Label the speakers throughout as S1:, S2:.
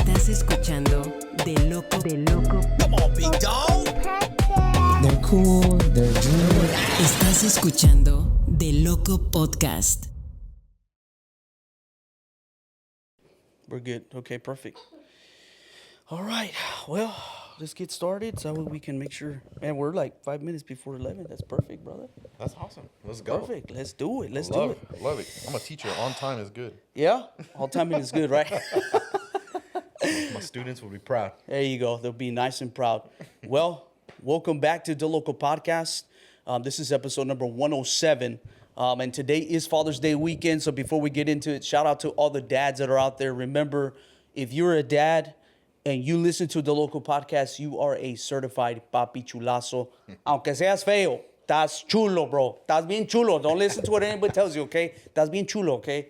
S1: Estás escuchando DeLoco.
S2: Come on, big dog.
S3: They're cool, they're good.
S1: Estás escuchando DeLoco Podcast.
S2: We're good. Okay, perfect. All right. Well, let's get started so we can make sure. Man, we're like 5 minutes before 11. That's perfect, brother.
S4: That's awesome. Let's go.
S2: Perfect. Let's do it. Let's
S4: I
S2: do it.
S4: love it. I'm a teacher. On time is good.
S2: Yeah? All timing is good, right?
S4: My students will be proud.
S2: There you go. They'll be nice and proud. Well, welcome back to DeLoco Podcast. This is episode number 107. And today is Father's Day weekend. So before we get into it, shout out to all the dads that are out there. Remember, if you're a dad and you listen to DeLoco Podcast, you are a certified papi chulazo. Aunque seas feo, estás chulo, bro. Estás bien chulo. Don't listen to what anybody tells you, okay? Estás bien chulo, okay?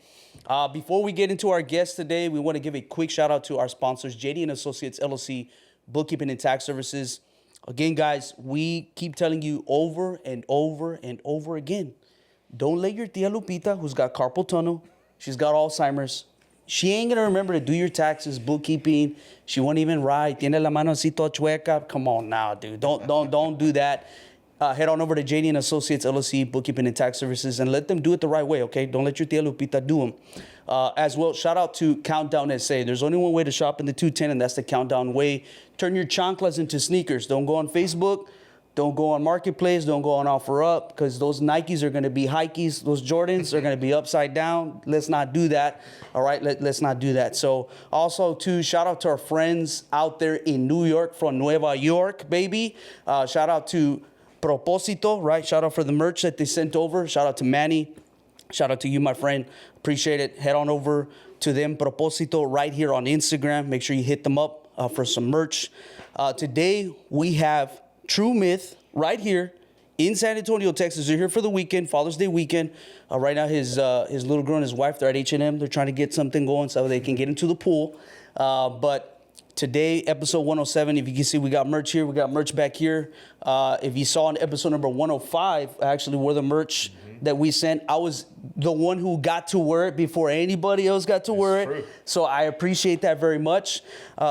S2: Before we get into our guest today, we want to give a quick shout out to our sponsors, JD and Associates LLC, Bookkeeping and Tax Services. Again, guys, we keep telling you over and over and over again, don't let your tia Lupita, who's got carpal tunnel, she's got Alzheimer's, she ain't gonna remember to do your taxes, bookkeeping. She won't even write. Tiene la mano así toda chueca. Come on now, dude. Don't do that. Head on over to JD and Associates LLC, Bookkeeping and Tax Services, and let them do it the right way, okay? Don't let your tia Lupita do them. As well, shout out to Countdown SA. There's only one way to shop in the 210, and that's the Countdown way. Turn your chanclas into sneakers. Don't go on Facebook. Don't go on Marketplace. Don't go on OfferUp, because those Nikes are going to be hikes. Those Jordans are going to be upside down. Let's not do that. All right, let's not do that. So also, too, shout out to our friends out there in New York from Nueva York, baby. Shout out to Propósito, right? Shout out for the merch that they sent over. Shout out to Manny. Shout out to you, my friend. Appreciate it. Head on over to them, Propósito, right here on Instagram. Make sure you hit them up for some merch. Today, we have Truemyth right here in San Antonio, Texas. They're here for the weekend, Father's Day weekend. Right now, his little girl and his wife, they're at H&M. They're trying to get something going so they can get into the pool. But today, episode 107, if you can see, we got merch here. We got merch back here. If you saw in episode number 105, I actually wore the merch that we sent. I was the one who got to wear it before anybody else got to wear it.
S4: True.
S2: So I appreciate that very much.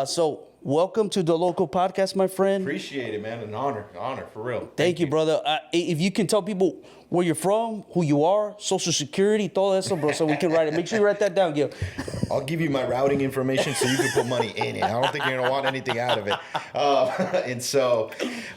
S2: So welcome to DeLoco Podcast, my friend.
S4: Appreciate it, man. An honor, for real.
S2: Thank you, brother. If you can tell people where you're from, who you are, social security, todo eso, bro, so we can write it. Make sure you write that down, Gil.
S4: I'll give you my routing information so you can put money in it. I don't think you're going to want anything out of it. And so,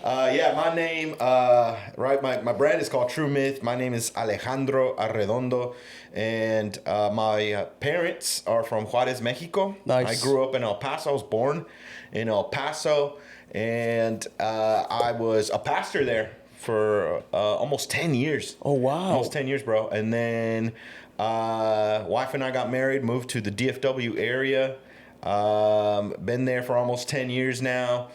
S4: my name, my brand is called Truemyth. My name is Alejandro Arredondo. And my parents are from Juarez, Mexico.
S2: Nice.
S4: I grew up in El Paso. I was born in El Paso. And I was a pastor there for almost 10 years.
S2: Oh, wow.
S4: Almost 10 years, bro. And then wife and I got married, moved to the DFW area. Been there for almost 10 years now.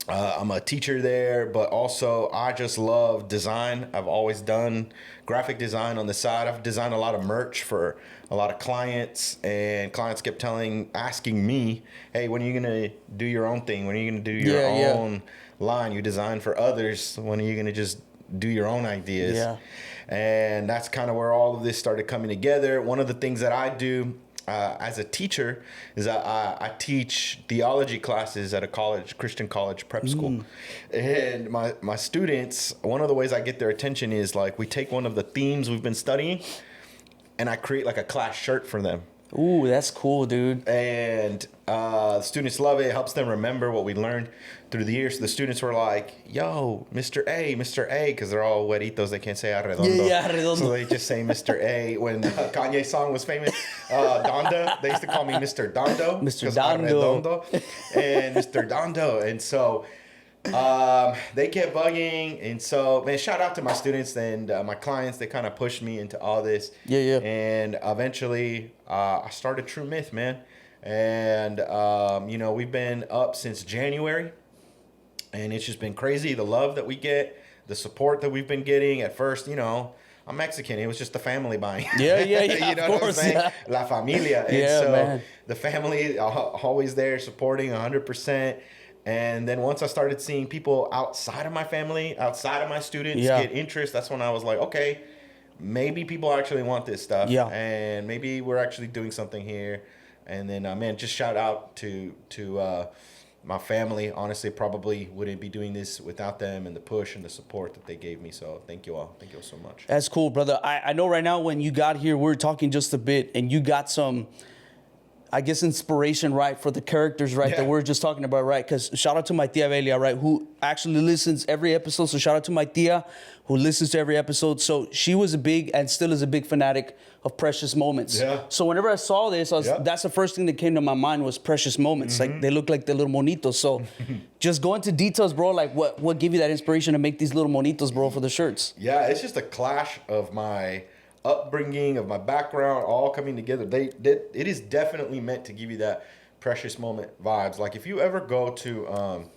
S4: I'm a teacher there, but also I just love design. I've always done graphic design on the side. I've designed a lot of merch for a lot of clients, and clients kept asking me, hey, when are you going to do your own thing? When are you going to do your own line? You design for others. When are you going to just do your own ideas?
S2: Yeah.
S4: And that's kind of where all of this started coming together. One of the things that I do as a teacher is I teach theology classes at a Christian college prep school. And my students, one of the ways I get their attention is like we take one of the themes we've been studying and I create like a class shirt for them.
S2: Ooh, that's cool, dude.
S4: And the students love it. It helps them remember what we learned through the years. So the students were like, yo, Mr. A, because they're all güeritos. They can't say Arredondo.
S2: Yeah, Arredondo.
S4: So they just say Mr. A. When Kanye's song was famous, Donda, they used to call me Mr. Dondo.
S2: Mr. Dondo.
S4: Arredondo and Mr. Dondo. And so they kept bugging. And so, man, shout out to my students and my clients. They kind of pushed me into all this.
S2: Yeah.
S4: And eventually, I started Truemyth, man. And, we've been up since January. And it's just been crazy, the love that we get, the support that we've been getting. At first, I'm Mexican. It was just the family buying.
S2: Yeah.
S4: You know
S2: of
S4: what
S2: course,
S4: I'm saying?
S2: yeah.
S4: La familia. And
S2: Yeah,
S4: so
S2: man.
S4: the family always there supporting 100%. And then once I started seeing people outside of my family, outside of my students get interest, that's when I was like, okay, maybe people actually want this stuff.
S2: Yeah.
S4: And maybe we're actually doing something here. And then, man, just shout out to my family. Honestly, probably wouldn't be doing this without them and the push and the support that they gave me. So thank you all. Thank you all so much.
S2: That's cool, brother. I know right now when you got here, we were talking just a bit, and you got some, I guess, inspiration, right, for the characters, right, that we're just talking about, right? Because shout out to my tia Belia, right, who actually listens every episode. So shout out to my tia who listens to every episode. So she was a big and still is a big fanatic of Precious Moments.
S4: Yeah.
S2: So whenever I saw this, that's the first thing that came to my mind was Precious Moments. Like they look like the little monitos. So just go into details, bro. Like what gave you that inspiration to make these little monitos, bro, for the shirts?
S4: Yeah, it's just a clash of my upbringing, of my background, all coming together. It is definitely meant to give you that precious moment vibes. Like if you ever go to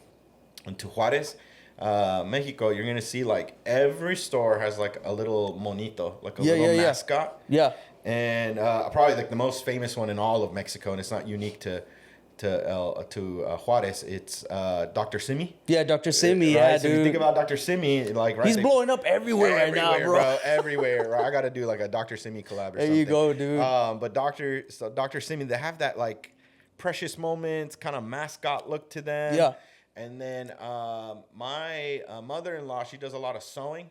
S4: Juarez, Mexico, you're gonna see like every store has like a little monito, like a little mascot.
S2: Yeah.
S4: And probably like the most famous one in all of Mexico, and it's not unique to Juarez. It's Dr. Simi.
S2: Yeah, Dr. Simi.
S4: Right?
S2: Yeah,
S4: so
S2: dude.
S4: if you think about Dr. Simi, like
S2: He's blowing up everywhere right now, bro.
S4: Everywhere. Right? I got to do like a Dr. Simi collab or something.
S2: There you go, dude.
S4: But Dr. Simi, they have that like precious moments kind of mascot look to them.
S2: Yeah.
S4: And then my mother-in-law, she does a lot of sewing.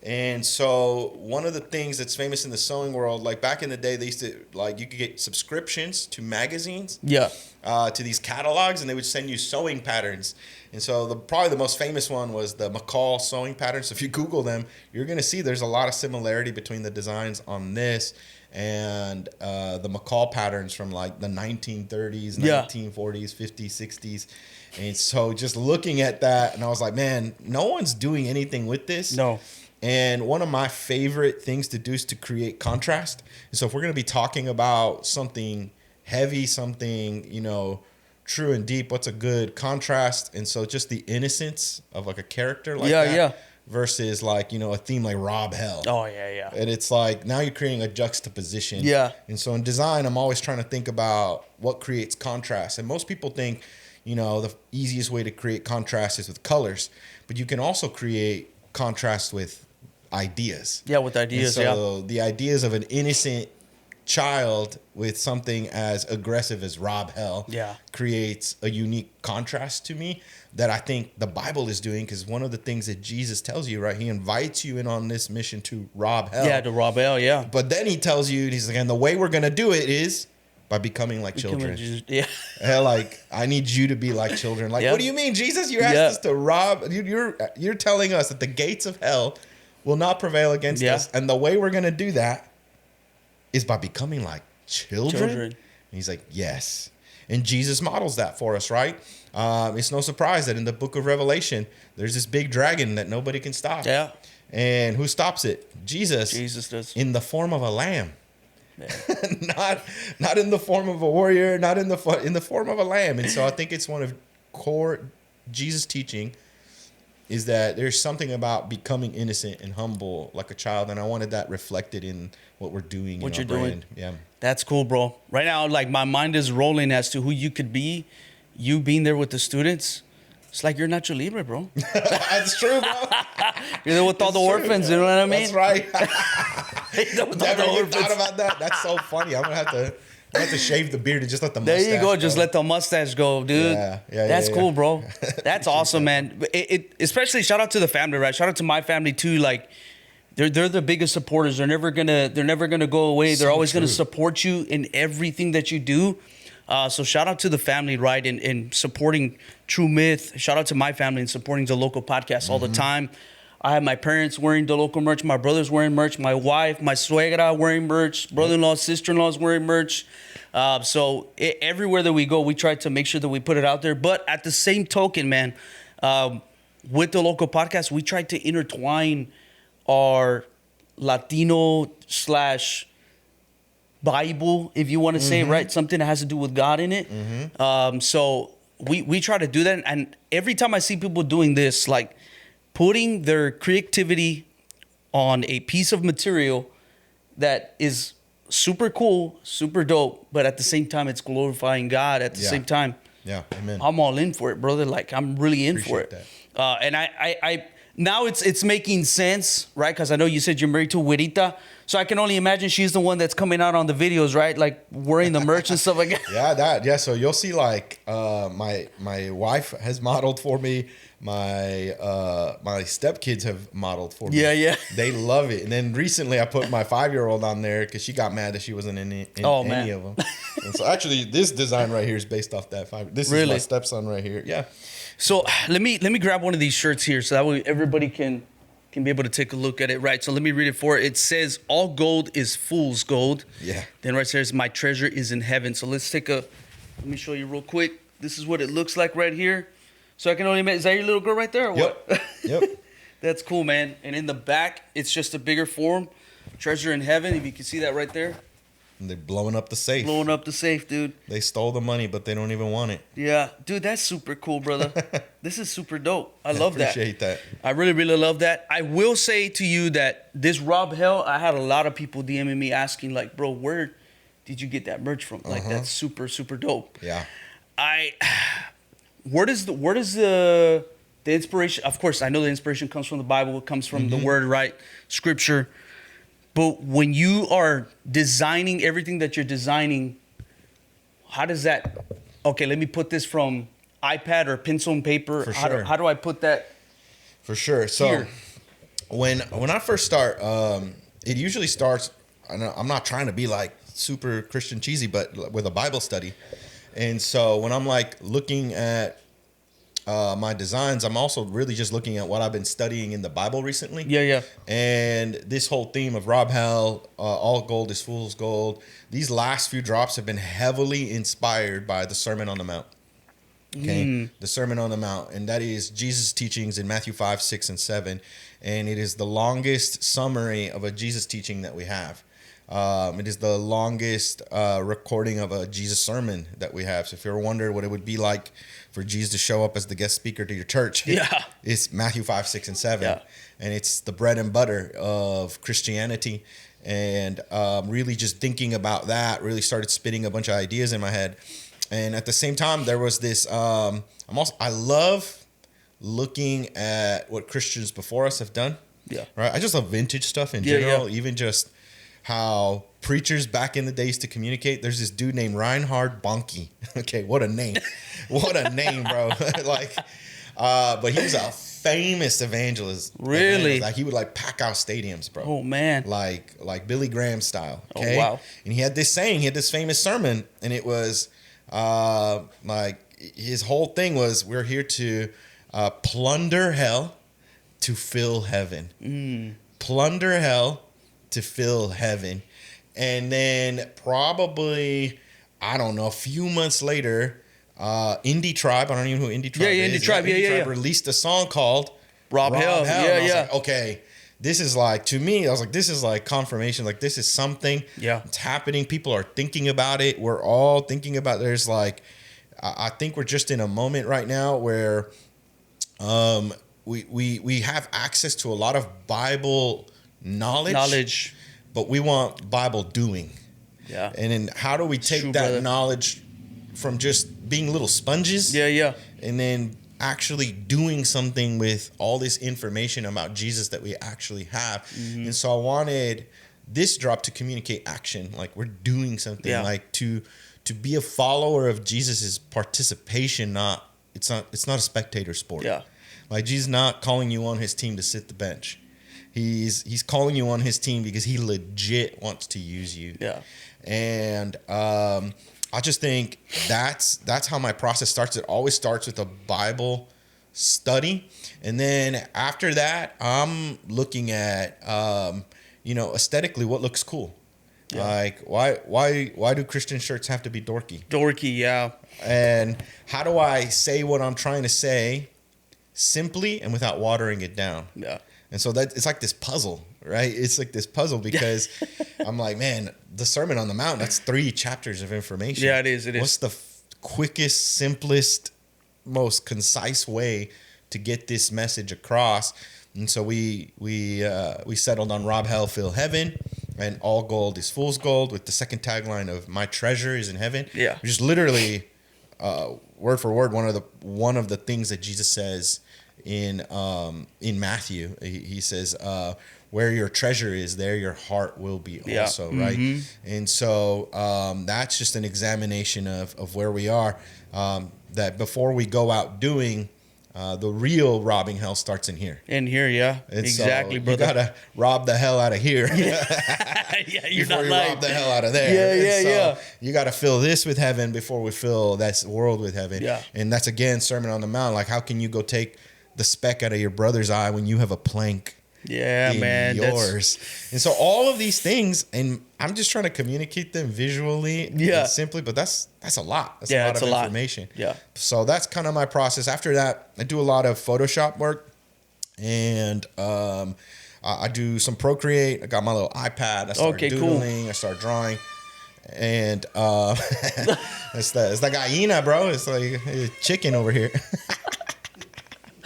S4: And so one of the things that's famous in the sewing world, like back in the day, they used to, like, you could get subscriptions to magazines.
S2: Yeah.
S4: To these catalogs, and they would send you sewing patterns. And so probably the most famous one was the McCall sewing patterns. So if you Google them, you're going to see there's a lot of similarity between the designs on this and the McCall patterns from like the 1930s, 1940s, 50s, 60s. And so just looking at that, and I was like, man, no one's doing anything with this.
S2: No.
S4: And one of my favorite things to do is to create contrast. And so if we're going to be talking about something heavy, something, true and deep, what's a good contrast? And so just the innocence of like a character like that versus like, a theme like Rob Hell.
S2: Oh, yeah.
S4: And it's like now you're creating a juxtaposition.
S2: Yeah.
S4: And so in design, I'm always trying to think about what creates contrast. And most people think, the easiest way to create contrast is with colors, but you can also create contrast with ideas.
S2: Yeah, with ideas,
S4: and so the ideas of an innocent child with something as aggressive as Rob Hell creates a unique contrast to me that I think the Bible is doing, because one of the things that Jesus tells you, right, he invites you in on this mission to rob hell.
S2: Yeah, to rob hell, yeah.
S4: But then he tells you, he's like, and the way we're going to do it is by becoming like children.
S2: Yeah.
S4: Like, I need you to be like children. Like, what do you mean, Jesus? You asked us to rob. You're telling us that the gates of hell will not prevail against us. And the way we're going to do that is by becoming like children. And he's like, yes. And Jesus models that for us, right? It's no surprise that in the book of Revelation, there's this big dragon that nobody can stop.
S2: Yeah.
S4: And who stops it? Jesus.
S2: Jesus does.
S4: In the form of a lamb. Yeah. not in the form of a warrior, not in the form of a lamb. And so I think it's one of core Jesus teaching is that there's something about becoming innocent and humble like a child, and I wanted that reflected in what we're doing. What you're doing. Yeah, that's
S2: cool, bro. Right now, like my mind is rolling as to who you could be. You being there with the students, it's like you're Nacho Libre, bro.
S4: That's true, bro.
S2: You're there with all the orphans. You know what I mean?
S4: That's right. Never even thought about that. That's so funny. I'm gonna have to shave the beard and just let the mustache
S2: There you go.
S4: go.
S2: Just let the mustache go, dude. Yeah, that's cool, bro. That's awesome, man. It especially shout out to the family, right? Shout out to my family too. Like they're the biggest supporters. They're never gonna go away. They're always gonna support you in everything that you do. So shout out to the family, right? In supporting Truemyth. Shout out to my family in supporting DeLoco podcast all the time. I have my parents wearing DeLoco merch. My brother's wearing merch. My wife, my suegra wearing merch. Brother-in-law, sister-in-law is wearing merch. So everywhere that we go, we try to make sure that we put it out there. But at the same token, man, with DeLoco podcast, we try to intertwine our Latino / Bible, if you want to say it, right? Something that has to do with God in it. So we try to do that. And every time I see people doing this, like putting their creativity on a piece of material that is super cool, super dope, but at the same time, it's glorifying God at the same time.
S4: Yeah, amen.
S2: I'm all in for it, brother. Like, I'm really in for it. And I now it's making sense, right? Because I know you said you're married to Güerita. So I can only imagine she's the one that's coming out on the videos, right? Like wearing the merch and stuff like that.
S5: Yeah. So you'll see like my wife has modeled for me. My stepkids have modeled for me.
S2: Yeah.
S5: They love it. And then recently I put my 5-year-old on there because she got mad that she wasn't in any of them. And so actually this design right here is based off that 5. This is my stepson right here. Yeah.
S2: So let me grab one of these shirts here so that way everybody can be able to take a look at it, right? So let me read it for it. It says, all gold is fool's gold. Yeah. Then right there is my treasure is in heaven. So let me show you real quick. This is what it looks like right here. So I can only imagine, is that your little girl right there or what?
S5: Yep.
S2: That's cool, man. And in the back, it's just a bigger form. Treasure in heaven, if you can see that right there.
S5: And they're blowing up the safe.
S2: Blowing up the safe, dude.
S5: They stole the money, but they don't even want it.
S2: Yeah. Dude, that's super cool, brother. This is super dope. I love that.
S5: Appreciate that.
S2: I really, really love that. I will say to you that this Rob Hell, I had a lot of people DMing me asking, like, bro, where did you get that merch from? Like, that's super, super dope.
S5: Yeah.
S2: Where does the inspiration, of course, I know the inspiration comes from the Bible, it comes from the word, right? Scripture. But when you are designing everything that you're designing, how does that, okay, let me put this from iPad or pencil and paper.
S5: For sure.
S2: How do I put that?
S5: For sure. So
S2: here?
S5: when I first start, it usually starts, I'm not trying to be like super Christian cheesy, but with a Bible study. And so when I'm like looking at my designs, I'm also really just looking at what I've been studying in the Bible recently.
S2: Yeah.
S5: And this whole theme of Rob Hell, all gold is fool's gold. These last few drops have been heavily inspired by the Sermon on the Mount. Okay, the Sermon on the Mount, and that is Jesus' teachings in Matthew 5, 6, and 7. And it is the longest summary of a Jesus teaching that we have. It is the longest recording of a Jesus sermon that we have. So if you ever wonder what it would be like for Jesus to show up as the guest speaker to your church, it's Matthew 5, 6, and 7. Yeah. And it's the bread and butter of Christianity. And really just thinking about that really started spitting a bunch of ideas in my head. And at the same time, there was this, I love looking at what Christians before us have done. Yeah. Right. I just love vintage stuff in general, even just how preachers back in the days to communicate. There's this dude named Reinhard Bonnke. Okay, what a name. What a name, bro. But he was a famous evangelist.
S2: Really?
S5: Like he would like pack out stadiums, bro.
S2: Oh man.
S5: Like Billy Graham style. Okay?
S2: Oh wow.
S5: And he had this saying, he had this famous sermon, and it was like his whole thing was, we're here to plunder hell to fill heaven. Plunder hell to fill heaven. And then probably, I don't know, a few months later, Indie Tribe, I don't even know who Indie Tribe is.
S2: Indie Tribe,
S5: Indie Tribe released a song called
S2: Rob Hell.
S5: And I was like, okay, this is like, to me, I was like, this is like confirmation. Like, this is something. Yeah. It's happening. People are thinking about it. We're all thinking about, there's like, I think we're just in a moment right now where we have access to a lot of Bible knowledge, but we want Bible doing. Yeah. And then how do we take that knowledge from just being little sponges? Yeah. And then actually doing something with all this information about Jesus that we actually have. And so I wanted this drop to communicate action. Like we're doing something, like to be a follower of Jesus is participation, it's not a spectator sport. Yeah. Like Jesus not calling you on his team to sit the bench. He's calling you on his team because he legit wants to use you. Yeah. And I just think that's how my process starts. It always starts with a Bible study. And then after that, I'm looking at aesthetically what looks cool. Yeah. Like why do Christian shirts have to be dorky? Dorky, yeah. And how do I say what I'm trying to say simply and without watering it down? Yeah. And so that it's like this puzzle, right? It's like this puzzle because I'm like, man, the Sermon on the Mount, that's 3 chapters of information. Yeah, it is. What's the quickest, simplest, most concise way to get this message across? And so we settled on Rob Hell, Fill Heaven, and all gold is fool's gold, with the second tagline of my treasure is in heaven. Yeah. Which is literally word for word one of the things that Jesus says in Matthew. He says, where your treasure is, there your heart will be also, right? And so that's just an examination of where we are, that before we go out doing, the real robbing hell starts in here.
S2: In here, yeah.
S5: And
S2: exactly,
S5: so
S2: brother.
S5: You gotta rob the hell out of here.
S2: You're
S5: before
S2: not
S5: you
S2: lying.
S5: rob the hell out of there.
S2: Yeah.
S5: You gotta fill this with heaven before we fill that world with heaven.
S2: Yeah.
S5: And that's again Sermon on the Mount. Like, how can you go take the speck out of your brother's eye when you have a plank?
S2: Yeah, man.
S5: Yours. And so all of these things, and I'm just trying to communicate them visually and simply, but that's a lot. That's a lot of information.
S2: Yeah.
S5: So that's kind of my process. After that, I do a lot of Photoshop work, and I do some Procreate. I got my little iPad. I start doodling. Cool. I start drawing. And it's the gallina, bro. It's like a chicken over here.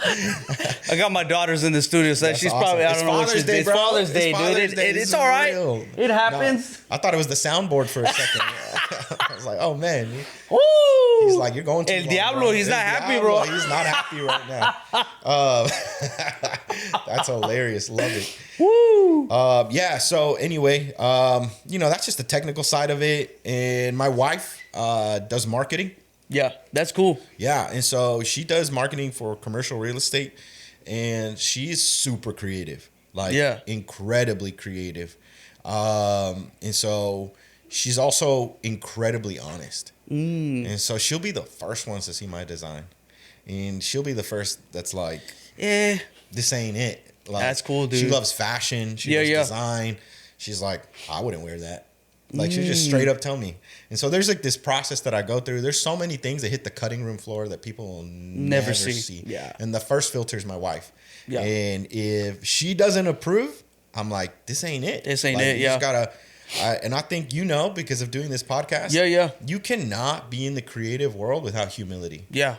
S2: I got my daughters in the studio, so she's
S5: awesome.
S2: probably, I don't know what she's doing. It's Father's Day, dude. It's all right.
S5: Real.
S2: It happens.
S5: No, I thought it was the soundboard for a second. I was like, oh, man.
S2: Woo!
S5: He's like, you're going too long,
S2: Diablo,
S5: bro.
S2: he's not happy, bro.
S5: He's not happy right now. That's hilarious. Love it.
S2: Woo!
S5: Yeah, so anyway, that's just the technical side of it. And my wife does marketing.
S2: Yeah, that's cool.
S5: Yeah, and so she does marketing for commercial real estate, and she's super creative, like incredibly creative. And so she's also incredibly honest. And so she'll be the first ones to see my design, and she'll be the first that's like, this ain't it. Like,
S2: that's cool, dude.
S5: She loves fashion. She loves design. She's like, I wouldn't wear that. Like, she just straight up tell me. And so there's like this process that I go through. There's so many things that hit the cutting room floor that people will never see.
S2: Yeah.
S5: And the first filter is my wife.
S2: Yeah.
S5: And if she doesn't approve, I'm like, this ain't it.
S2: This ain't
S5: like,
S2: it,
S5: you just gotta, and I think because of doing this podcast.
S2: Yeah.
S5: You cannot be in the creative world without humility.
S2: Yeah.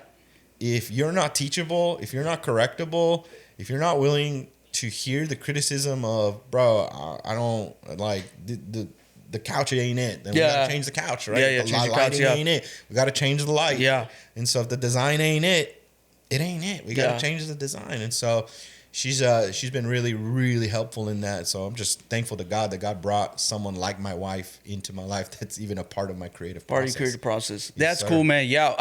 S5: If you're not teachable, if you're not correctable, if you're not willing to hear the criticism of, bro, I don't like the couch ain't it. Then we gotta change the couch, right?
S2: Yeah,
S5: the
S2: change the
S5: lighting
S2: couch,
S5: ain't it. We gotta change the light.
S2: Yeah.
S5: And so if the design ain't it, it ain't it. We gotta change the design. And so she's been really, really helpful in that. So I'm just thankful to God that God brought someone like my wife into my life that's even a part of my creative process.
S2: Part of your creative process. That's cool, man. Yeah,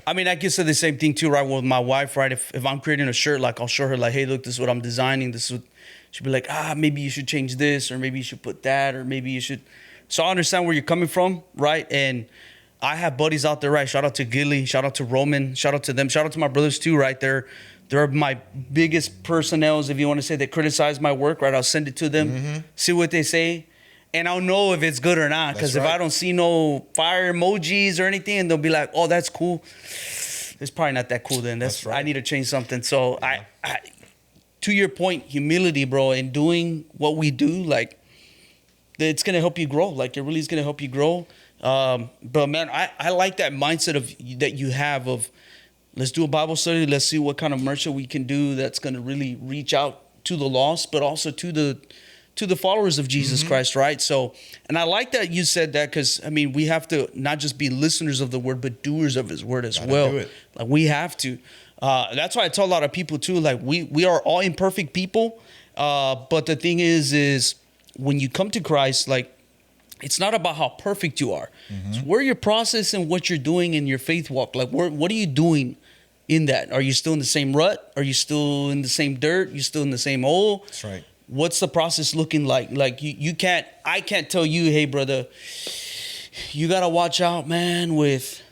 S2: I can say the same thing too, right? With my wife, right? If I'm creating a shirt, like I'll show her, like, hey, look, this is what I'm designing. This is what, she'll be like, maybe you should change this, or maybe you should put that, or maybe you should. So I understand where you're coming from, right? And I have buddies out there, right? Shout out to Gilly, shout out to Roman, shout out to them, shout out to my brothers too, right? They're my biggest personnels, if you want to say, that criticize my work, right? I'll send it to them, see what they say, and I'll know if it's good or not. Because if I don't see no fire emojis or anything, and they'll be like, oh, that's cool. It's probably not that cool then. That's right. I need to change something. So I to your point, humility, bro, in doing what we do, like, it's going to help you grow. Like, it really is going to help you grow. But man, I like that mindset that you have of, let's do a Bible study. Let's see what kind of merch we can do that's going to really reach out to the lost, but also to the followers of Jesus Christ, right? So, and I like that you said that, because we have to not just be listeners of the word, but doers of his word as well. Like, we have to. That's why I tell a lot of people too, like, we are all imperfect people. But the thing is when you come to Christ, like, it's not about how perfect you are. It's where your process and what you're doing in your faith walk. Like, what are you doing in that? Are you still in the same rut? Are you still in the same dirt? You still in the same hole?
S5: That's right.
S2: What's the process looking like? Like, I can't tell you, hey, brother, you got to watch out, man, with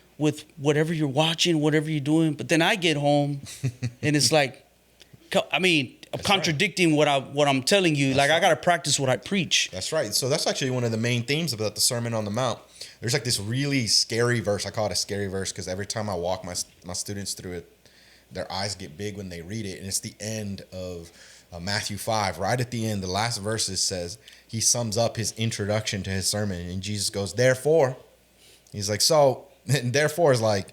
S2: whatever you're watching, whatever you're doing. But then I get home and it's like, I'm contradicting what I'm telling you. Like, I got to practice what I preach.
S5: That's right. So that's actually one of the main themes about the Sermon on the Mount. There's like this really scary verse. I call it a scary verse because every time I walk my students through it, their eyes get big when they read it. And it's the end of Matthew 5. Right at the end, the last verses says, he sums up his introduction to his sermon. And Jesus goes, therefore. He's like, so, and therefore is like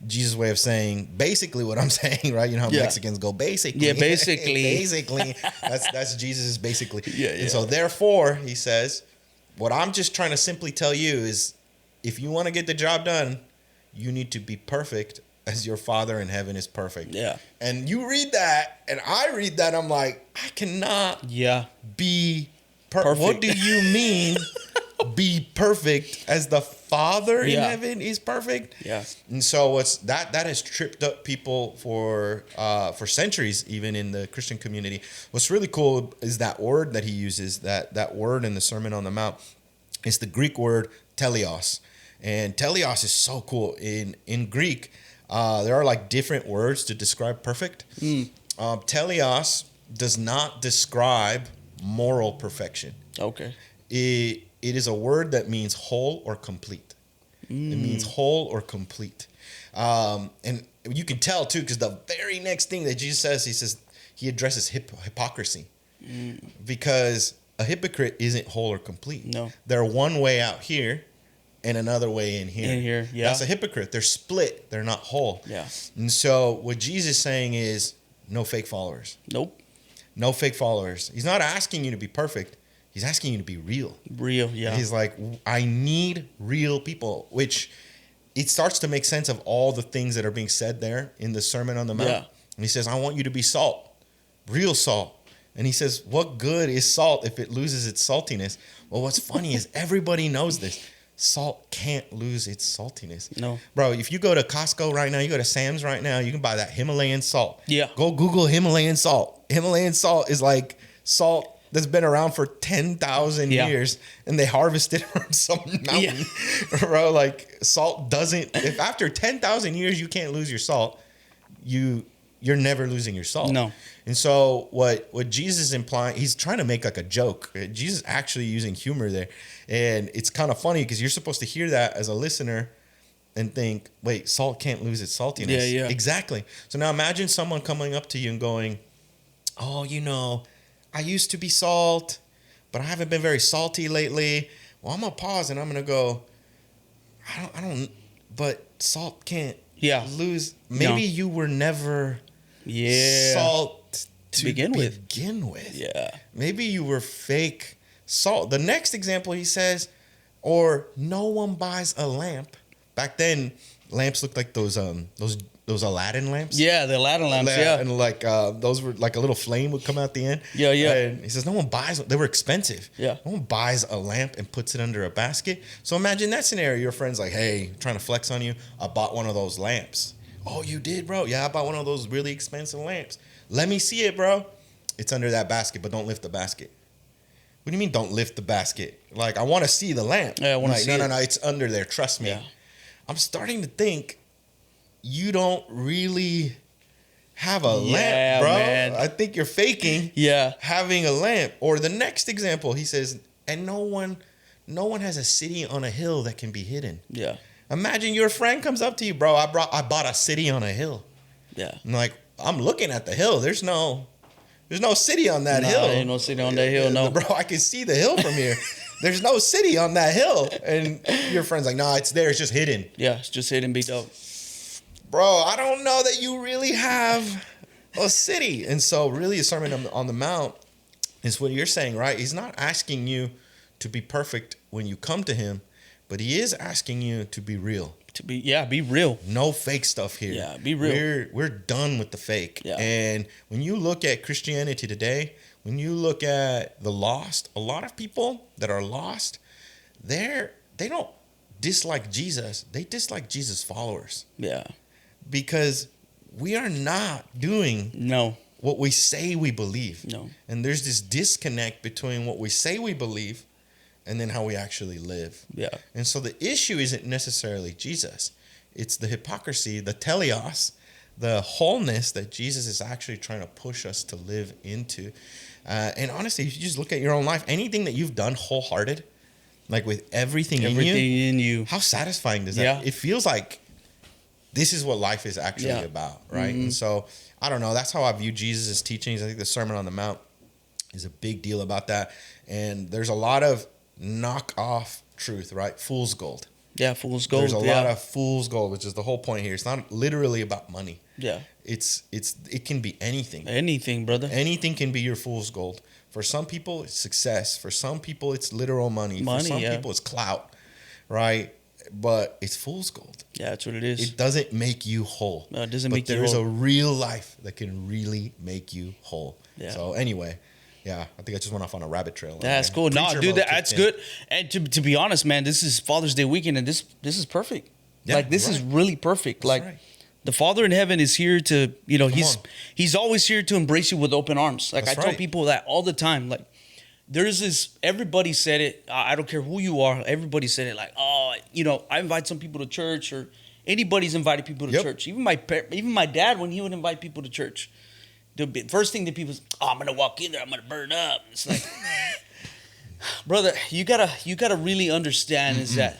S5: Jesus' way of saying basically what I'm saying, right? You know how Mexicans go basically.
S2: Yeah, basically.
S5: Basically. That's Jesus' basically.
S2: Yeah.
S5: And so therefore, he says, what I'm just trying to simply tell you is, if you want to get the job done, you need to be perfect as your Father in heaven is perfect.
S2: Yeah.
S5: And you read that, and I read that, I'm like, I cannot be perfect. What do you mean be perfect as the Father in heaven is perfect?
S2: Yeah.
S5: And so that has tripped up people for centuries, even in the Christian community. What's really cool is that word that he uses, that word in the Sermon on the Mount. It's the Greek word teleos. And teleos is so cool. In Greek, there are like different words to describe perfect. Teleos does not describe moral perfection.
S2: Okay.
S5: It is a word that means whole or complete. It means whole or complete. And you can tell too, because the very next thing that Jesus says, he addresses hypocrisy. Because a hypocrite isn't whole or complete.
S2: No.
S5: They're one way out here and another way in here.
S2: In here, yeah.
S5: That's a hypocrite. They're split. They're not whole.
S2: Yeah.
S5: And so what Jesus is saying is no fake followers.
S2: Nope.
S5: No fake followers. He's not asking you to be perfect. He's asking you to be real.
S2: Real, yeah.
S5: He's like, I need real people, which it starts to make sense of all the things that are being said there in the Sermon on the Mount.
S2: Yeah.
S5: And he says, I want you to be salt, real salt. And he says, what good is salt if it loses its saltiness? Well, what's funny is everybody knows this. Salt can't lose its saltiness.
S2: No.
S5: Bro, if you go to Costco right now, you go to Sam's right now, you can buy that Himalayan salt.
S2: Yeah.
S5: Go Google Himalayan salt. Himalayan salt is like salt that's been around for 10,000 years, and they harvest it from some mountain. Bro, like salt doesn't, if after 10,000 years you can't lose your salt, you're never losing your salt.
S2: No.
S5: And so what Jesus is implying, he's trying to make like a joke. Jesus actually using humor there. And it's kind of funny because you're supposed to hear that as a listener and think, wait, salt can't lose its saltiness.
S2: Yeah.
S5: Exactly. So now imagine someone coming up to you and going, oh, I used to be salt, but I haven't been very salty lately. Well, I'm going to pause and I'm going to go, I don't, but salt can't lose. Maybe you were never salt to begin with.
S2: Yeah.
S5: Maybe you were fake salt. The next example he says, or no one buys a lamp. Back then, lamps looked like those Aladdin lamps.
S2: Yeah, the Aladdin lamps. Yeah,
S5: and like those were like a little flame would come out the end.
S2: Yeah.
S5: And he says no one buys. They were expensive.
S2: Yeah,
S5: no one buys a lamp and puts it under a basket. So imagine that scenario. Your friend's like, hey, trying to flex on you. I bought one of those lamps. Oh, you did, bro? Yeah, I bought one of those really expensive lamps. Let me see it, bro. It's under that basket, but don't lift the basket. What do you mean don't lift the basket? Like, I want to see the lamp.
S2: Yeah, I want to see it.
S5: No, it's under there. Trust me.
S2: Yeah.
S5: I'm starting to think you don't really have a lamp, bro.
S2: Man.
S5: I think you're faking having a lamp. Or the next example, he says, and no one has a city on a hill that can be hidden.
S2: Yeah.
S5: Imagine your friend comes up to you, bro. I bought a city on a hill.
S2: Yeah.
S5: I'm like, I'm looking at the hill. There's no city on that hill.
S2: Ain't no city on that hill, no.
S5: Bro, I can see the hill from here. There's no city on that hill. And your friend's like, nah, it's there. It's just hidden.
S2: Yeah, it's just hidden, beat up.
S5: Bro, I don't know that you really have a city. And so really the Sermon on the Mount is what you're saying, right? He's not asking you to be perfect when you come to him, but he is asking you to be real.
S2: Be real.
S5: No fake stuff here.
S2: Yeah, be real.
S5: We're done with the fake.
S2: Yeah.
S5: And when you look at Christianity today, when you look at the lost, a lot of people that are lost, they don't dislike Jesus. They dislike Jesus' followers.
S2: Yeah.
S5: Because we are not doing what we say we believe.
S2: No.
S5: And there's this disconnect between what we say we believe and then how we actually live.
S2: Yeah.
S5: And so the issue isn't necessarily Jesus. It's the hypocrisy, the teleos, the wholeness that Jesus is actually trying to push us to live into. And honestly, if you just look at your own life, anything that you've done wholehearted, like with everything in you, how satisfying does that?
S2: Yeah.
S5: It feels like this is what life is actually about, right? Mm-hmm. And so, I don't know. That's how I view Jesus' teachings. I think the Sermon on the Mount is a big deal about that. And there's a lot of knockoff truth, right? Fool's gold.
S2: Yeah, fool's gold.
S5: There's a lot of fool's gold, which is the whole point here. It's not literally about money.
S2: Yeah.
S5: It can be anything.
S2: Anything, brother.
S5: Anything can be your fool's gold. For some people, it's success. For some people, it's literal money. For some people, it's clout, right? but it's fool's gold.
S2: Yeah, that's what it is.
S5: It doesn't make you whole.
S2: No, it doesn't make you
S5: whole. But there is a real life that can really make you whole. Yeah. So anyway, yeah, I think I just went off on a rabbit trail.
S2: That's cool. No, dude, that's good. And to be honest, man, this is Father's Day weekend, and this is perfect. Yeah, like, this is really perfect. That's like, right. The Father in heaven is here to, he's always here to embrace you with open arms. Like, that's I tell people that all the time. Like, there's this, everybody said it. I don't care who you are. Everybody said it like, oh, I invite some people to church, or anybody's invited people to church. Even my dad, when he would invite people to church, the first thing that people say, oh, I'm going to walk in there, I'm going to burn up. It's like, brother, you gotta really understand is that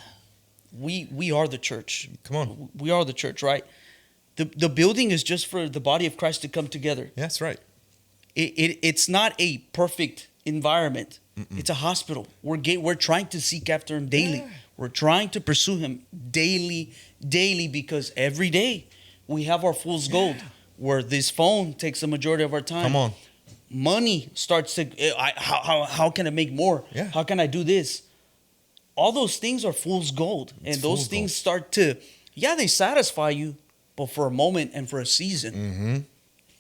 S2: we are the church.
S5: Come on.
S2: We are the church, right? The building is just for the body of Christ to come together.
S5: Yeah, that's right.
S2: It's not a perfect environment. It's a hospital. We're trying to seek after him daily. Yeah. We're trying to pursue him daily, because every day we have our fool's gold, where this phone takes the majority of our time.
S5: Come on.
S2: Money starts to, how can I make more?
S5: Yeah.
S2: How can I do this? All those things are fool's gold. And those things start to, they satisfy you, but for a moment and for a season.
S5: Mm-hmm.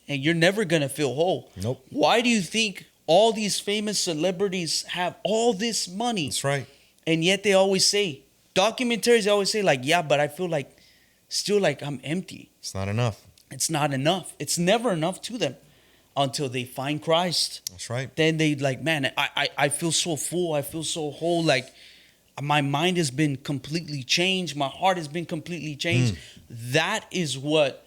S2: And you're never going to feel whole.
S5: Nope.
S2: Why do you think all these famous celebrities have all this money?
S5: That's right.
S2: And yet they always say, documentaries, they always say like, but I feel like, still like I'm empty.
S5: It's not enough.
S2: It's not enough. It's never enough to them until they find Christ.
S5: That's right.
S2: Then they like, man, I feel so full. I feel so whole. Like, my mind has been completely changed. My heart has been completely changed. That is what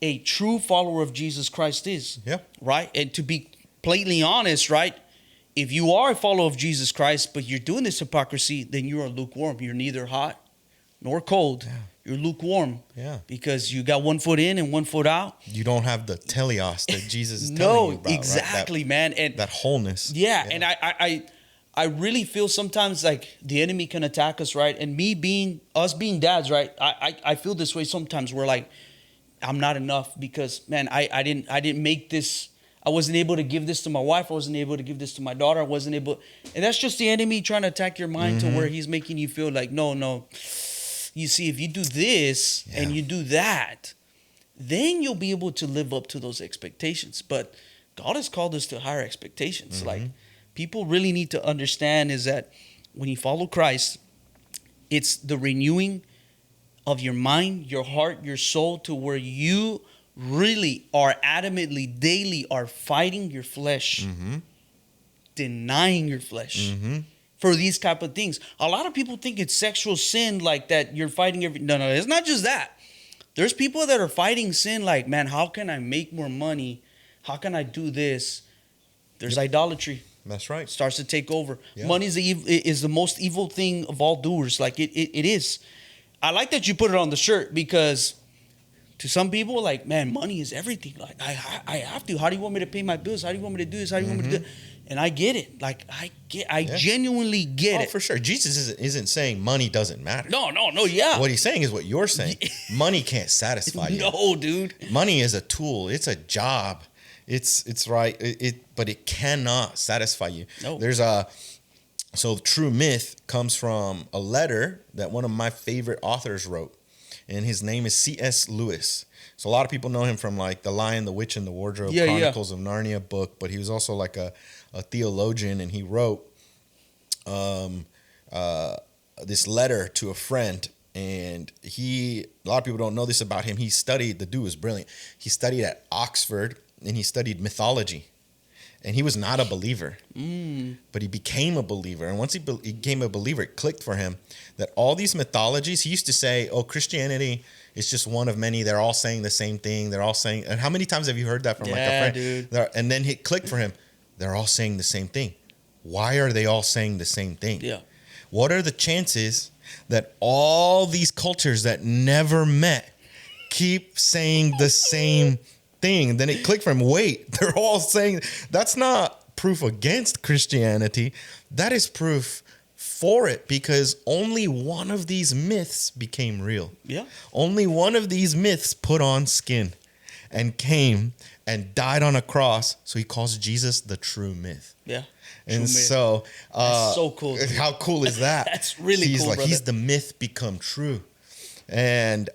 S2: a true follower of Jesus Christ is.
S5: Yeah.
S2: Right? And to be blatantly honest, right? If you are a follower of Jesus Christ, but you're doing this hypocrisy, then you are lukewarm. You're neither hot nor cold. Yeah. You're lukewarm.
S5: Yeah.
S2: Because you got 1 foot in and 1 foot out.
S5: You don't have the teleos that Jesus is telling you about.
S2: Exactly,
S5: right?
S2: man. And
S5: that wholeness.
S2: Yeah. And I really feel sometimes like the enemy can attack us, right? And us being dads, right? I feel this way sometimes. We're like, I'm not enough because, man, I didn't make this. I wasn't able to give this to my wife. I wasn't able to give this to my daughter. I wasn't able. And that's just the enemy trying to attack your mind to where he's making you feel like, no. You see, if you do this and you do that, then you'll be able to live up to those expectations. But God has called us to higher expectations. Like, people really need to understand is that when you follow Christ, it's the renewing of your mind, your heart, your soul, to where you really are adamantly, daily are fighting your flesh, denying your flesh for these type of things. A lot of people think it's sexual sin, like that you're fighting No, it's not just that. There's people that are fighting sin like, man, how can I make more money? How can I do this? There's idolatry.
S5: That's right.
S2: Starts to take over. Yeah. Money is the most evil thing of all doers. Like it is. I like that you put it on the shirt because to some people, like, man, money is everything. Like, I have to. How do you want me to pay my bills? How do you want me to do this? How do you want me to do it? And I get it. Like, I genuinely get it.
S5: For sure. Jesus isn't saying money doesn't matter.
S2: No, yeah.
S5: What he's saying is what you're saying. Money can't satisfy you.
S2: No, dude.
S5: Money is a tool. It's a job. It's right. But it cannot satisfy you.
S2: No.
S5: So Truemyth comes from a letter that one of my favorite authors wrote. And his name is C.S. Lewis. So a lot of people know him from like The Lion, the Witch, and the Wardrobe, Chronicles of Narnia book. But he was also like a theologian, and he wrote this letter to a friend. And a lot of people don't know this about him. The dude was brilliant. He studied at Oxford, and he studied mythology. And he was not a believer, but he became a believer. And once he became a believer, it clicked for him that all these mythologies, he used to say, oh, Christianity is just one of many. They're all saying the same thing. They're all saying, and how many times have you heard that from like a friend?
S2: Dude.
S5: And then it clicked for him. They're all saying the same thing. Why are they all saying the same thing?
S2: Yeah.
S5: What are the chances that all these cultures that never met keep saying the same thing? And then it clicked for him. Wait, they're all saying that's not proof against Christianity. That is proof for it, because only one of these myths became real.
S2: Yeah.
S5: Only one of these myths put on skin and came and died on a cross. So he calls Jesus the true myth.
S2: Yeah.
S5: And so,
S2: that's so cool. Dude.
S5: How cool is that?
S2: That's really
S5: he's
S2: cool,
S5: like,
S2: brother.
S5: he's the myth become true. And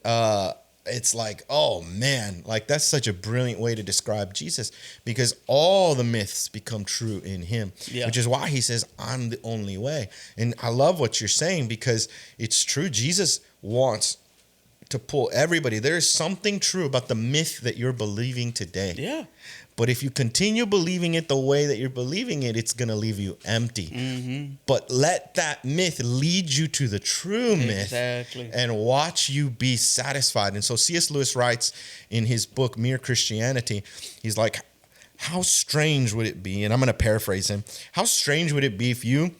S5: it's like, oh man, like that's such a brilliant way to describe Jesus, because all the myths become true in him, which is why he says, I'm the only way. And I love what you're saying, because it's true. Jesus wants to pull everybody. There is something true about the myth that you're believing today.
S2: Yeah.
S5: But if you continue believing it the way that you're believing it, it's going to leave you empty.
S2: Mm-hmm.
S5: But let that myth lead you to the true myth and watch you be satisfied. And so C.S. Lewis writes in his book, Mere Christianity, he's like, how strange would it be, and I'm going to paraphrase him, how strange would it be if you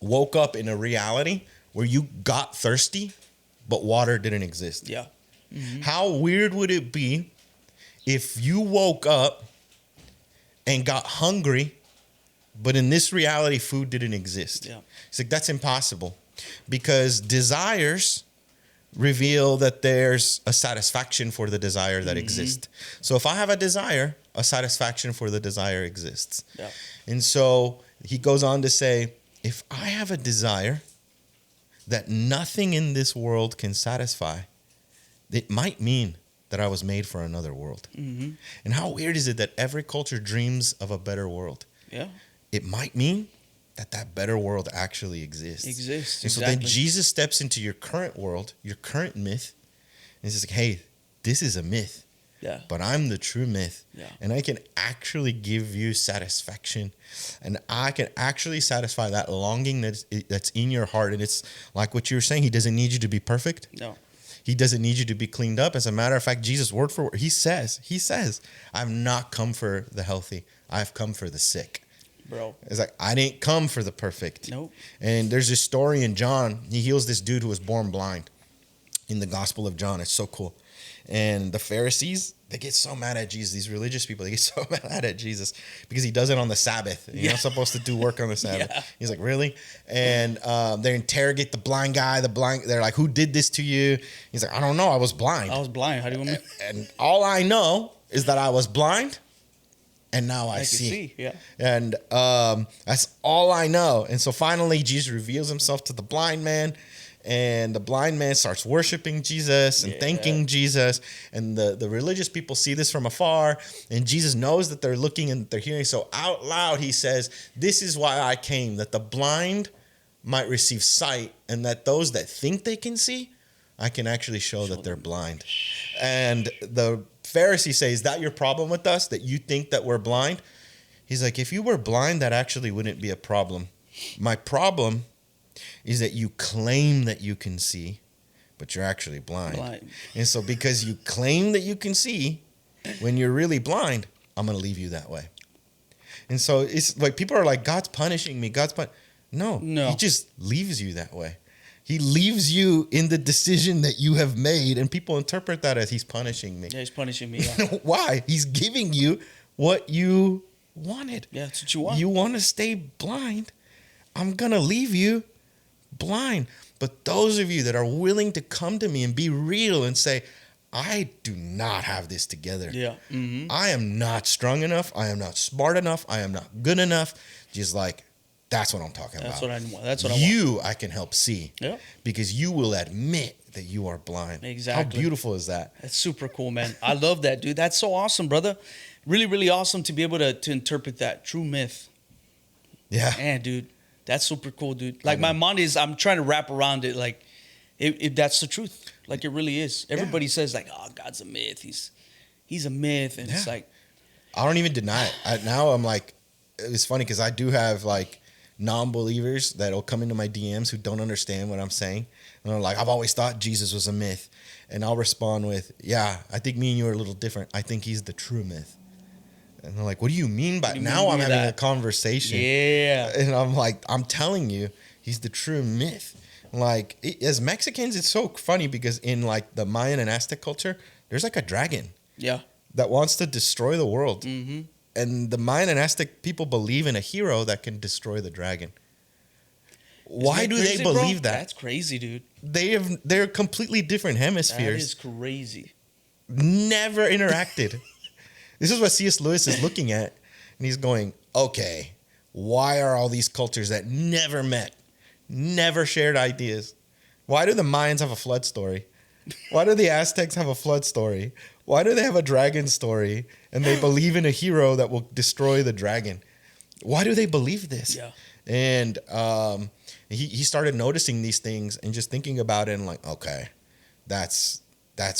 S5: woke up in a reality where you got thirsty, but water didn't exist?
S2: Yeah. Mm-hmm.
S5: How weird would it be if you woke up and got hungry, but in this reality, food didn't exist?
S2: Yeah.
S5: It's like, that's impossible, because desires reveal that there's a satisfaction for the desire that exists. So if I have a desire, a satisfaction for the desire exists.
S2: Yeah.
S5: And so he goes on to say, if I have a desire that nothing in this world can satisfy, it might mean that I was made for another world. Mm-hmm. And how weird is it that every culture dreams of a better world? Yeah. It might mean that that better world actually exists. And so then Jesus steps into your current world, your current myth, and he's like, hey, this is a myth. Yeah. But I'm the true myth. Yeah. And I can actually give you satisfaction. And I can actually satisfy that longing that's in your heart. And it's like what you were saying. He doesn't need you to be perfect. No. He doesn't need you to be cleaned up. As a matter of fact, Jesus, word for word, he says, I've not come for the healthy. I've come for the sick. Bro. It's like, I didn't come for the perfect. Nope. And there's this story in John. He heals this dude who was born blind in the Gospel of John. It's so cool. And the Pharisees, they get so mad at Jesus. These religious people, they get so mad at Jesus because he does it on the Sabbath. You're not supposed to do work on the Sabbath. Yeah. He's like, really? And they interrogate the blind guy. They're like, who did this to you? He's like, I don't know. I was blind.
S2: I was blind. How do you want me?
S5: And all I know is that I was blind, and now I see. Yeah. And that's all I know. And so finally, Jesus reveals himself to the blind man. And the blind man starts worshiping Jesus and thanking Jesus. And the religious people see this from afar. And Jesus knows that they're looking and they're hearing. So out loud, he says, this is why I came, that the blind might receive sight, and that those that think they can see, I can actually show that they're blind. And the Pharisee says, is that your problem with us, that you think that we're blind? He's like, if you were blind, that actually wouldn't be a problem. My problem is that you claim that you can see, but you're actually blind. And so because you claim that you can see when you're really blind, I'm going to leave you that way. And so it's like people are like, God's punishing me. No, he just leaves you that way. He leaves you in the decision that you have made, and people interpret that as he's punishing me.
S2: Yeah, he's punishing me. Yeah.
S5: Why? He's giving you what you wanted.
S2: Yeah, that's what you want.
S5: You want to stay blind. I'm going to leave you blind. But those of you that are willing to come to me and be real and say, I do not have this together. Yeah. Mm-hmm. I am not strong enough. I am not smart enough. I am not good enough. Just like, that's what I'm talking about. That's what I want. I can help see. Yeah. Because you will admit that you are blind. Exactly. How beautiful is that?
S2: That's super cool, man. I love that, dude. That's so awesome, brother. Really, really awesome to be able to interpret that true myth. Yeah. Man, dude. That's super cool, dude. Like my mind is, I'm trying to wrap around it. Like, if that's the truth, like it really is. Everybody says like, oh, God's a myth. He's a myth, and it's like,
S5: I don't even deny it. Now I'm like, it's funny because I do have like non-believers that'll come into my DMs who don't understand what I'm saying, and they're like, I've always thought Jesus was a myth, and I'll respond with, yeah, I think me and you are a little different. I think he's the true myth. And they're like, what do you mean by now? I'm having a conversation. Yeah. And I'm like, I'm telling you, he's the true myth. Like, as Mexicans, it's so funny because in like the Mayan and Aztec culture, there's like a dragon. Yeah. That wants to destroy the world. Mm-hmm. And the Mayan and Aztec people believe in a hero that can destroy the dragon. Why do they believe that?
S2: That's crazy, dude.
S5: They're completely different hemispheres.
S2: That is crazy.
S5: Never interacted. This is what C.S. Lewis is looking at. And he's going, okay, why are all these cultures that never met, never shared ideas? Why do the Mayans have a flood story? Why do the Aztecs have a flood story? Why do they have a dragon story? And they believe in a hero that will destroy the dragon. Why do they believe this?
S2: Yeah.
S5: And he started noticing these things and just thinking about it and like, okay, that's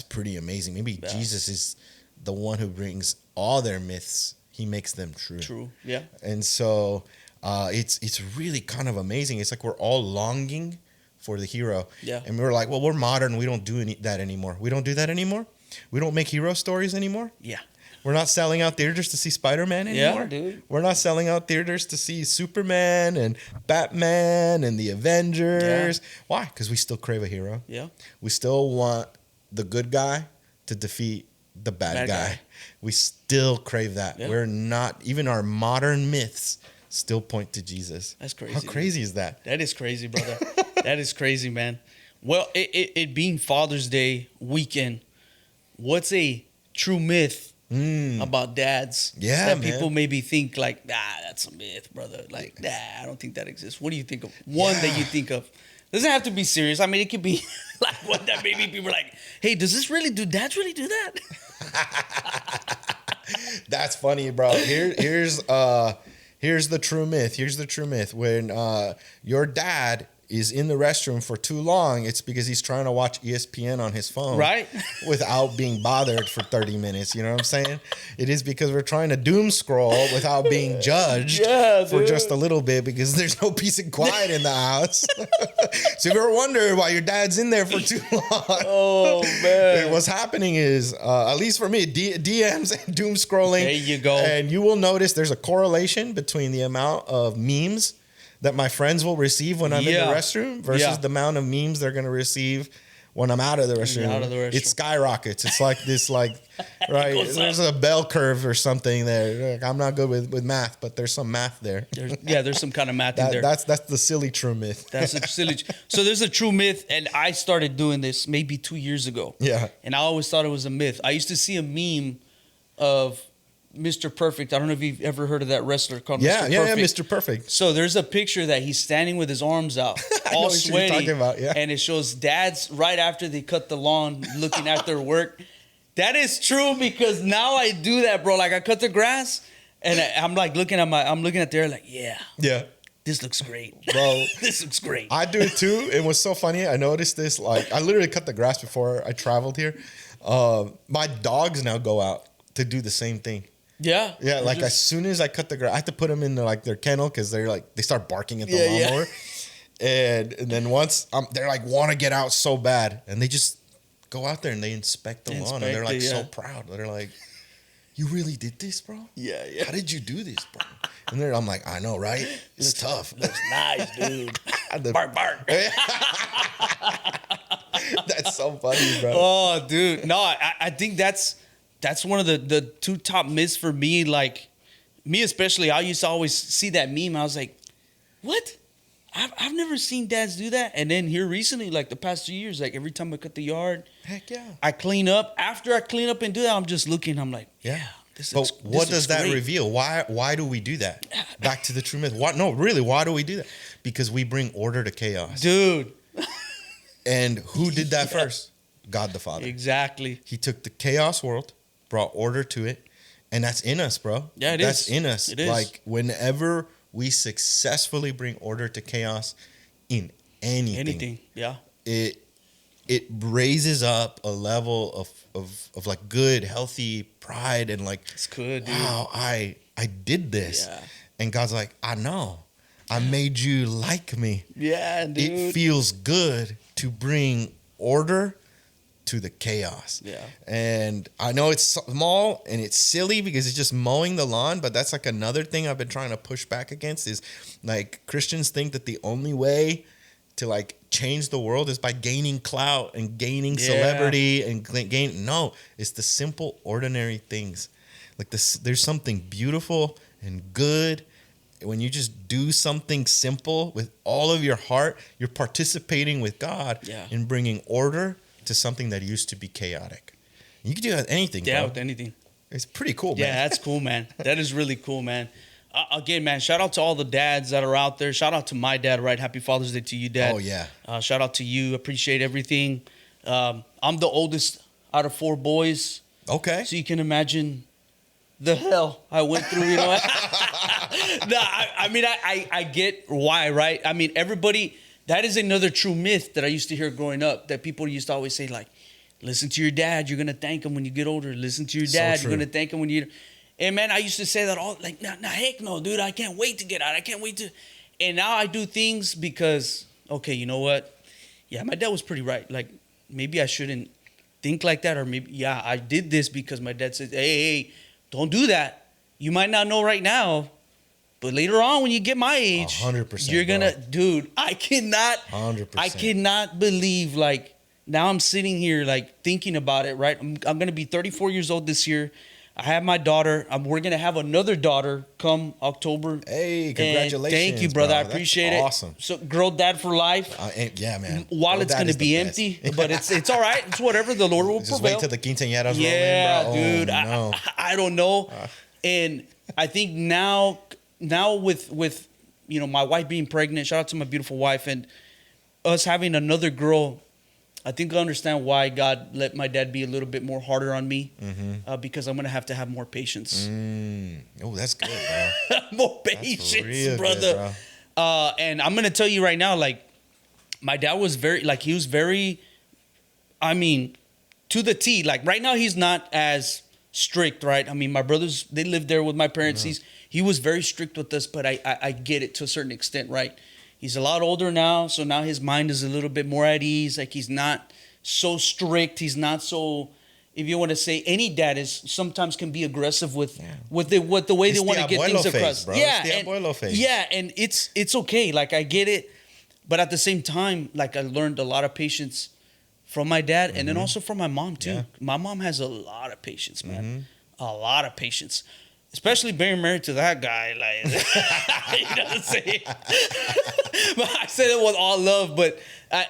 S5: pretty amazing. Maybe Jesus is the one who brings all their myths. He makes them true.
S2: True. Yeah.
S5: And so it's really kind of amazing. It's like we're all longing for the hero. Yeah. And we're like, well, we're modern. We don't do that anymore. We don't do that anymore. We don't make hero stories anymore. Yeah. We're not selling out theaters to see Spider-Man anymore. Yeah, dude. We're not selling out theaters to see Superman and Batman and the Avengers. Yeah. Why? Because we still crave a hero. Yeah. We still want the good guy to defeat the bad guy. We still crave that. Yeah. We're not, even our modern myths still point to Jesus.
S2: That's crazy.
S5: How crazy is that?
S2: That is crazy, brother. That is crazy, man. Well, it being Father's Day weekend, what's a true myth about dads that people maybe think like, that's a myth, brother. Like, I don't think that exists. What do you think of? One that you think of. Doesn't have to be serious. I mean, it could be like one that maybe people are like, hey, does this really do, dads really do that?
S5: That's funny, bro. Here's the true myth. Here's the true myth. When your dad is in the restroom for too long, it's because he's trying to watch ESPN on his phone. Right. Without being bothered for 30 minutes. You know what I'm saying? It is because we're trying to doom scroll without being judged for just a little bit because there's no peace and quiet in the house. So if you ever wondered why your dad's in there for too long, oh, man. What's happening is, at least for me, DMs and doom scrolling. There you go. And you will notice there's a correlation between the amount of memes that my friends will receive when I'm in the restroom versus the amount of memes they're going to receive when I'm out of the restroom. It skyrockets. It's like this, right? There's a bell curve or something there. Like, I'm not good with math, but there's some math there.
S2: There's some kind of math in there.
S5: That's the silly true myth.
S2: That's a silly. So there's a true myth, and I started doing this maybe 2 years ago. Yeah. And I always thought it was a myth. I used to see a meme of Mr. Perfect. I don't know if you've ever heard of that wrestler called Mr. Perfect.
S5: Yeah, Mr. Perfect.
S2: So there's a picture that he's standing with his arms out, all sweaty, and it shows dads right after they cut the lawn looking at their work. That is true because now I do that, bro. Like I cut the grass, and I'm like looking at there, like yeah. This looks great, bro. This looks great.
S5: I do it too. It was so funny. I noticed this. Like I literally cut the grass before I traveled here. My dogs now go out to do the same thing. Yeah. Like as soon as I cut the grass, I have to put them in their kennel because they start barking at the lawnmower. And then once they're like want to get out so bad, and they just go out there and they inspect the lawn, and they're like so proud. They're like, "You really did this, bro? Yeah. How did you do this, bro?" And I'm like, "I know, right? It's tough.
S2: Looks nice, dude. Bark.
S5: That's so funny, bro.
S2: Oh, dude. No, I think that's one of the two top myths for me. Like me especially, I used to always see that meme. I was like, what? I've never seen dads do that. And then here recently, like the past 2 years, like every time I cut the yard, heck yeah, I clean up. After I clean up and do that, I'm just looking. I'm like,
S5: But what does that reveal? Why do we do that? Back to the true myth. Why do we do that? Because we bring order to chaos, dude. And who did that first? God the Father.
S2: Exactly.
S5: He took the chaos world, brought order to it, and that's in us, bro. Yeah, that's in us. It is. Like whenever we successfully bring order to chaos in anything, it raises up a level of like good, healthy pride and like,
S2: it's good, dude.
S5: Wow, I did this. Yeah. And God's like, I know. I made you like me. Yeah, dude. It feels good to bring order to the chaos. Yeah. And I know it's small and it's silly because it's just mowing the lawn, but that's like another thing I've been trying to push back against is like Christians think that the only way to like change the world is by gaining clout and gaining celebrity and no, it's the simple ordinary things. Like this, there's something beautiful and good when you just do something simple with all of your heart. You're participating with God in bringing order to something that used to be chaotic. You can do that with anything, bro.
S2: With anything.
S5: It's pretty cool, man.
S2: Yeah, that's cool, man. That is really cool, man. Again, man, shout out to all the dads that are out there. Shout out to my dad, right? Happy Father's Day to you, Dad.
S5: Oh, yeah.
S2: Shout out to you. Appreciate everything. I'm the oldest out of 4 boys.
S5: Okay.
S2: So you can imagine the hell I went through, you know? No, I mean, I get why, right? I mean, everybody, that is another true myth that I used to hear growing up, that people used to always say, like, listen to your dad, you're going to thank him when you get older. Listen to your dad, you're going to thank him when you... And, man, I used to say that all, like, nah, heck no, dude, I can't wait to get out. I can't wait to... And now I do things because, okay, you know what? Yeah, my dad was pretty right. Like, maybe I shouldn't think like that, or maybe, yeah, I did this because my dad said, hey, don't do that. You might not know right now, but later on when you get my age,
S5: 100%,
S2: you're gonna, dude, I cannot
S5: 100%.
S2: I cannot believe, like, now I'm sitting here, like, thinking about it, right? I'm gonna be 34 years old this year. I have my daughter. We're gonna have another daughter come October.
S5: Hey, congratulations!
S2: And thank you, brother. I
S5: That's
S2: appreciate it.
S5: Awesome.
S2: So, girl, dad for life.
S5: Yeah, man.
S2: Wallet's gonna be empty, but it's all right. It's whatever. The Lord will
S5: Just
S2: prevail.
S5: wait till the quinceañeras
S2: Yeah,
S5: roll in, bro.
S2: dude.
S5: Oh, no.
S2: I don't know. And I think now with you know, my wife being pregnant, shout out to my beautiful wife, and us having another girl, I think I understand why God let my dad be a little bit more harder on me, because I'm gonna have to have more patience.
S5: Oh, that's good, bro.
S2: More patience,
S5: real
S2: brother.
S5: good, bro.
S2: And I'm gonna tell you right now, like, my dad was very, I mean, to the T. Like, right now, he's not as strict, right? I mean, my brothers, they lived there with my parents. He was very strict with us, but I get it to a certain extent, right? He's a lot older now, so now his mind is a little bit more at ease. Like, he's not so strict. He's not so, if you want to say, any dad is sometimes can be aggressive with the way they want to get things across.
S5: Bro.
S2: Yeah,
S5: it's the abuelo phase.
S2: Yeah, and it's okay. Like, I get it, but at the same time, like, I learned a lot of patience from my dad, and then also from my mom too. Yeah. My mom has a lot of patience, man. A lot of patience. Especially being married to that guy, like, he doesn't say it. But I said it with all love, but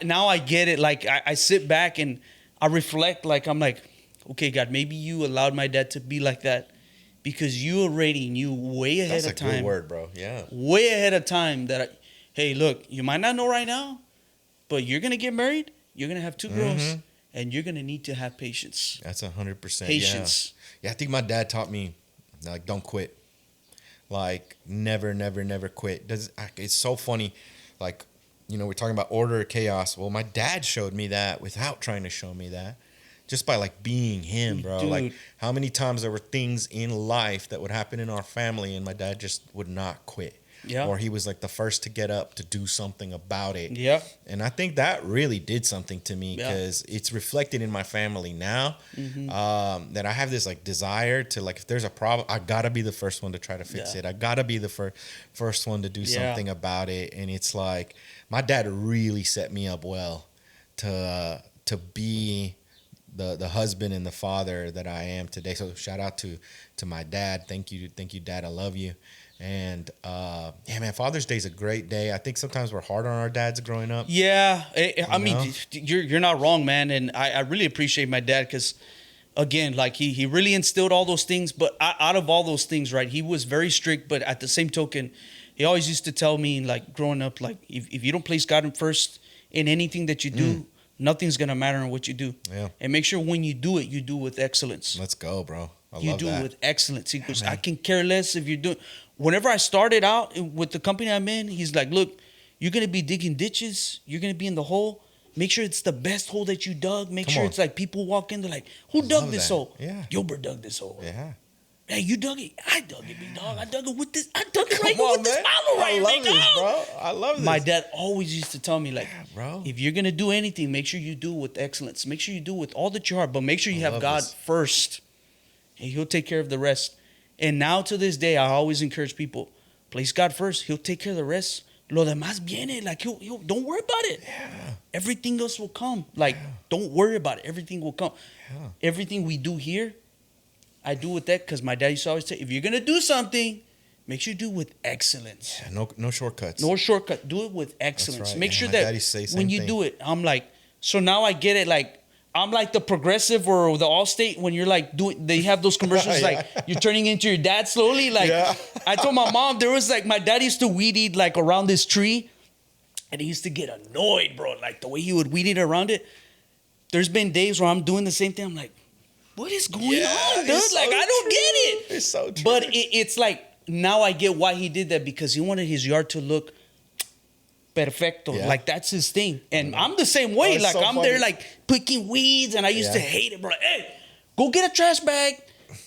S2: now I get it. Like, I sit back and I reflect, like, I'm like, okay, God, maybe you allowed my dad to be like that because you already knew way ahead of time.
S5: That's a good word, bro. Yeah.
S2: Way ahead of time that, hey, look, you might not know right now, but you're going to get married, you're going to have 2 girls, and you're going to need to have patience.
S5: That's 100%.
S2: Patience.
S5: Yeah, I think my dad taught me, like, don't quit. Like, never quit. It's so funny. Like, you know, we're talking about order or chaos. Well, my dad showed me that without trying to show me that. Just by, like, being him, bro.
S2: Dude.
S5: Like, how many times there were things in life that would happen in our family and my dad just would not quit.
S2: Yeah.
S5: Or he was, like, the first to get up to do something about it.
S2: Yeah.
S5: And I think that really did something to me because it's reflected in my family now, that I have this, like, desire to, like, if there's a problem, I got to be the first one to try to fix it. I got to be the first one to do something about it. And it's like my dad really set me up well to be the husband and the father that I am today. So shout out to my dad. Thank you, Dad. I love you. And yeah, man, Father's Day is a great day. I think sometimes we're hard on our dads growing up.
S2: Yeah, I mean, you're not wrong, man. And I really appreciate my dad because, again, like, he really instilled all those things. But out of all those things, right, he was very strict. But at the same token, he always used to tell me, like, growing up, like, if you don't place God first in anything that you do, nothing's gonna matter in what you do. Yeah. And make sure when you do it with excellence.
S5: Let's go, bro.
S2: You do it with excellence. He goes, I can care less if you're doing. Whenever I started out with the company I'm in, he's like, look, you're going to be digging ditches. You're going to be in the hole. Make sure it's the best hole that you dug. Make sure it's like people walk in, they're like, who dug this hole? Yeah. Gilbert dug this hole. Yeah. Hey, you dug it. I dug it, big dog. I dug it with this. I dug it right here with this follow right here, big dog.
S5: Bro. I love this.
S2: My dad always used to tell me, like, bro, if you're going to do anything, make sure you do it with excellence. Make sure you do it with all that you are, but make sure you have God first. And he'll take care of the rest. And now to this day, I always encourage people, place God first. He'll take care of the rest. Lo demás viene. Like, he'll don't worry about it. Yeah. Everything else will come. Like, don't worry about it. Everything will come. Yeah. Everything we do here, I do with that because my dad used to always say, if you're going to do something, make sure you do it with excellence.
S5: Yeah, no shortcuts.
S2: No shortcut. Do it with excellence.
S5: Right.
S2: Make sure that when you do it, I'm like, so now I get it. Like, I'm like the Progressive or the Allstate when you're like they have those commercials like you're turning into your dad slowly. Like I told my mom, there was like, my dad used to weed eat like around this tree and he used to get annoyed, bro. Like the way he would weed eat around it. There's been days where I'm doing the same thing. I'm like, what is going on, dude?
S5: So
S2: like, I don't get it.
S5: It's so true.
S2: But it's like, now I get why he did that, because he wanted his yard to look perfecto.
S5: Yeah.
S2: Like, that's his thing. And I'm the same way. Like,
S5: so
S2: I'm
S5: funny.
S2: there, like, picking weeds, and I used to hate it, bro. Hey, go get a trash bag.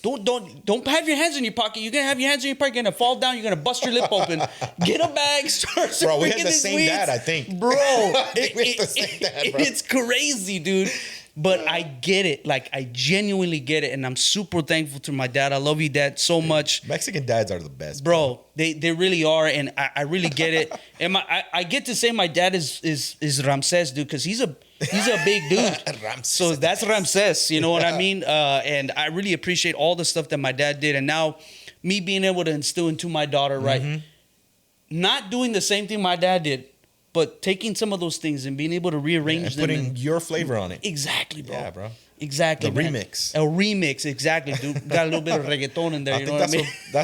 S2: Don't have your hands in your pocket. You're going to have your hands in your pocket. You're going to fall down. You're going to bust your lip open. Get a bag. Start
S5: Bro, we had
S2: picking
S5: the
S2: these
S5: same
S2: weeds.
S5: dad, I think.
S2: Bro,
S5: We had the same dad, bro.
S2: it's crazy, dude. But I get it. Like, I genuinely get it. And I'm super thankful to my dad. I love you, Dad, so much.
S5: Mexican dads are the best,
S2: Bro, they really are. And I really get it. And I get to say my dad is Ramses, dude, because he's a big dude.
S5: Ramses.
S2: So that's Ramses, you know what I mean? And I really appreciate all the stuff that my dad did. And now me being able to instill into my daughter, right? Not doing the same thing my dad did, but taking some of those things and being able to rearrange
S5: and
S2: them.
S5: putting your flavor on it.
S2: Exactly, bro.
S5: Yeah, bro.
S2: Exactly.
S5: The
S2: man.
S5: remix.
S2: A remix, exactly, dude. Got a little bit of reggaeton in there, you know what I mean?
S5: That's